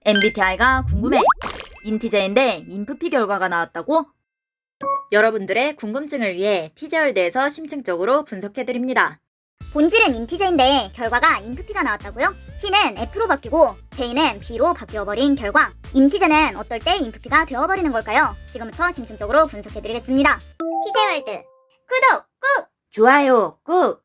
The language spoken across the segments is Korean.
MBTI가 궁금해. 인티제인데 인프피 결과가 나왔다고? 여러분들의 궁금증을 위해 티제월드에서 심층적으로 분석해드립니다. 본질은 인티제인데 결과가 인프피가 나왔다고요? T는 F로 바뀌고 J는 B로 바뀌어버린 결과. 인티제는 어떨 때 인프피가 되어버리는 걸까요? 지금부터 심층적으로 분석해드리겠습니다. 티제월드 구독 꾹! 좋아요 꾹!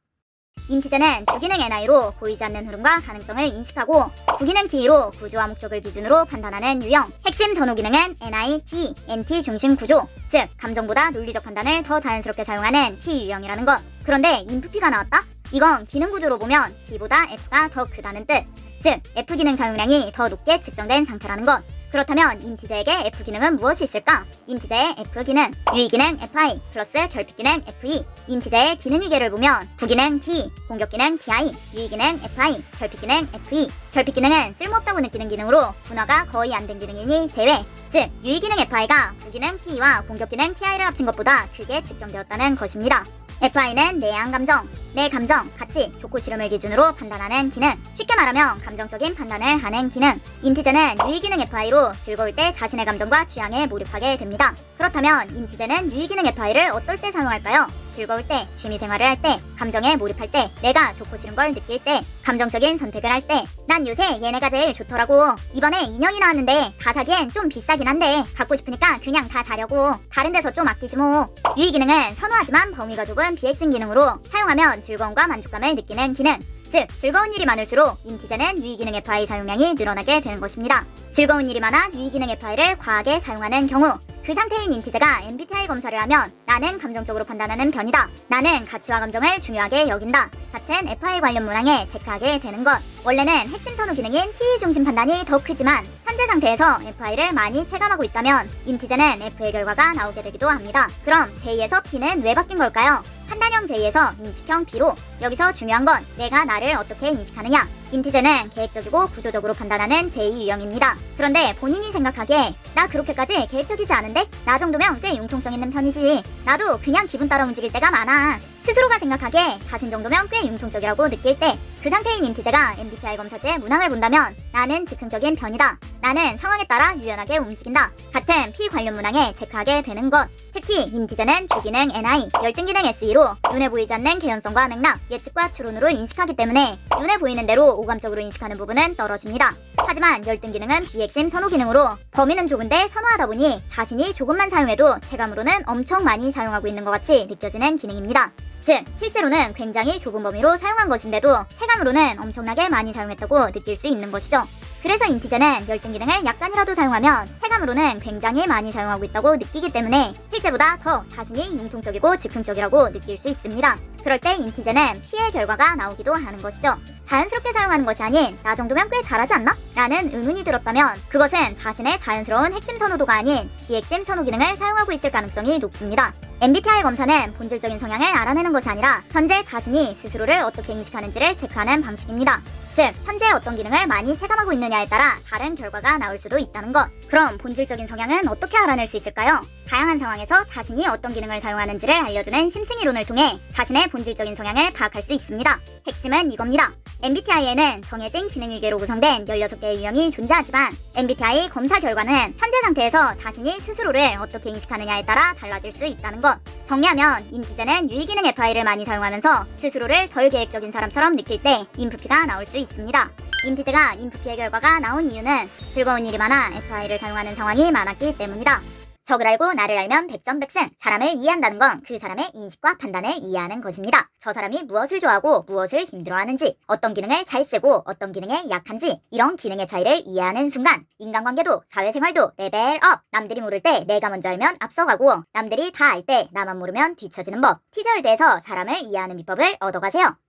인티제는 주기능 NI로 보이지 않는 흐름과 가능성을 인식하고 부기능 T로 구조와 목적을 기준으로 판단하는 유형. 핵심 전후 기능은 NI, T, NT 중심 구조, 즉 감정보다 논리적 판단을 더 자연스럽게 사용하는 T 유형이라는 것. 그런데 인프피가 나왔다? 이건 기능 구조로 보면 T보다 F가 더 크다는 뜻, 즉 F 기능 사용량이 더 높게 측정된 상태라는 것. 그렇다면 인티제에게 F 기능은 무엇이 있을까? 인티제의 F 기능, 유의 기능 FI 플러스 결핍 기능 FE. 인티제의 기능 위계를 보면 부기능 T, 공격 기능 TI, 유의 기능 FI, 결핍 기능 FE. 결핍 기능은 쓸모없다고 느끼는 기능으로 분화가 거의 안 된 기능이니 제외. 즉 유의 기능 FI가 부기능 T와 공격 기능 TI를 합친 것보다 크게 측정되었다는 것입니다. FI는 내향 감정, 내 감정, 가치, 좋고 싫음을 기준으로 판단하는 기능. 쉽게 말하면 감정적인 판단을 하는 기능. 인티제는 유의 기능 FI로 즐거울 때 자신의 감정과 취향에 몰입하게 됩니다. 그렇다면 인티제는 유의 기능 FI를 어떨 때 사용할까요? 즐거울 때, 취미생활을 할 때, 감정에 몰입할 때, 내가 좋고 싫은 걸 느낄 때, 감정적인 선택을 할 때. 난 요새 얘네가 제일 좋더라고. 이번에 인형이 나왔는데 다 사기엔 좀 비싸긴 한데 갖고 싶으니까 그냥 다 사려고. 다른 데서 좀 아끼지 뭐. 유의 기능은 선호하지만 범위가 좁은 비핵심 기능으로 사용하면 즐거움과 만족감을 느끼는 기능. 즉 즐거운 일이 많을수록 인티제는 유의 기능 FI 사용량이 늘어나게 되는 것입니다. 즐거운 일이 많아 유의 기능 FI를 과하게 사용하는 경우, 그 상태인 인티제가 MBTI 검사를 하면 나는 감정적으로 판단하는 편이다, 나는 가치와 감정을 중요하게 여긴다 같은 FI 관련 문항에 체크하게 되는 것. 원래는 핵심 선호 기능인 T 중심 판단이 더 크지만 현재 상태에서 FI를 많이 체감하고 있다면 인티제는 F의 결과가 나오게 되기도 합니다. 그럼 J에서 P는 왜 바뀐 걸까요? 판단형 J에서 인식형 B로. 여기서 중요한 건 내가 나를 어떻게 인식하느냐. 인티제는 계획적이고 구조적으로 판단하는 J 유형입니다. 그런데 본인이 생각하기에 나 그렇게까지 계획적이지 않은데? 나 정도면 꽤 융통성 있는 편이지. 나도 그냥 기분 따라 움직일 때가 많아. 스스로가 생각하기에 자신 정도면 꽤 융통적이라고 느낄 때, 그 상태인 인티제가 MBTI 검사지의 문항을 본다면 나는 즉흥적인 편이다, 나는 상황에 따라 유연하게 움직인다 같은 P 관련 문항에 체크하게 되는 것. 특히 인티제는 주기능 NI, 열등기능 SE로 눈에 보이지 않는 개연성과 맥락, 예측과 추론으로 인식하기 때문에 눈에 보이는 대로 오감적으로 인식하는 부분은 떨어집니다. 하지만 열등기능은 비핵심 선호 기능으로 범위는 좁은데 선호하다 보니 자신이 조금만 사용해도 체감으로는 엄청 많이 사용하고 있는 것 같이 느껴지는 기능입니다. 즉 실제로는 굉장히 좁은 범위로 사용한 것인데도 체감으로는 엄청나게 많이 사용했다고 느낄 수 있는 것이죠. 그래서 인티제는 열등 기능을 약간이라도 사용하면 체감으로는 굉장히 많이 사용하고 있다고 느끼기 때문에 실제보다 더 자신이 융통적이고 즉흥적이라고 느낄 수 있습니다. 그럴 때 인티제는 P의 결과가 나오기도 하는 것이죠. 자연스럽게 사용하는 것이 아닌 나 정도면 꽤 잘하지 않나? 라는 의문이 들었다면 그것은 자신의 자연스러운 핵심 선호도가 아닌 비핵심 선호 기능을 사용하고 있을 가능성이 높습니다. MBTI 검사는 본질적인 성향을 알아내는 것이 아니라 현재 자신이 스스로를 어떻게 인식하는지를 체크하는 방식입니다. 즉, 현재 어떤 기능을 많이 체감하고 있느냐에 따라 다른 결과가 나올 수도 있다는 것. 그럼 본질적인 성향은 어떻게 알아낼 수 있을까요? 다양한 상황에서 자신이 어떤 기능을 사용하는지를 알려주는 심층이론을 통해 자신의 본질적인 성향을 파악할 수 있습니다. 핵심은 이겁니다. MBTI에는 정해진 기능 위계로 구성된 16개의 유형이 존재하지만 MBTI 검사 결과는 현재 상태에서 자신이 스스로를 어떻게 인식하느냐에 따라 달라질 수 있다는 것. 정리하면 인티제는 유의 기능 FI를 많이 사용하면서 스스로를 덜 계획적인 사람처럼 느낄 때 인프피가 나올 수 있습니다. 인티제가 인프피의 결과가 나온 이유는 즐거운 일이 많아 FI를 사용하는 상황이 많았기 때문이다. 적을 알고 나를 알면 백전백승. 사람을 이해한다는 건 그 사람의 인식과 판단을 이해하는 것입니다. 저 사람이 무엇을 좋아하고 무엇을 힘들어하는지, 어떤 기능을 잘 쓰고 어떤 기능에 약한지, 이런 기능의 차이를 이해하는 순간 인간관계도 사회생활도 레벨업. 남들이 모를 때 내가 먼저 알면 앞서가고 남들이 다 알 때 나만 모르면 뒤처지는 법. 티저월드에서 사람을 이해하는 비법을 얻어가세요.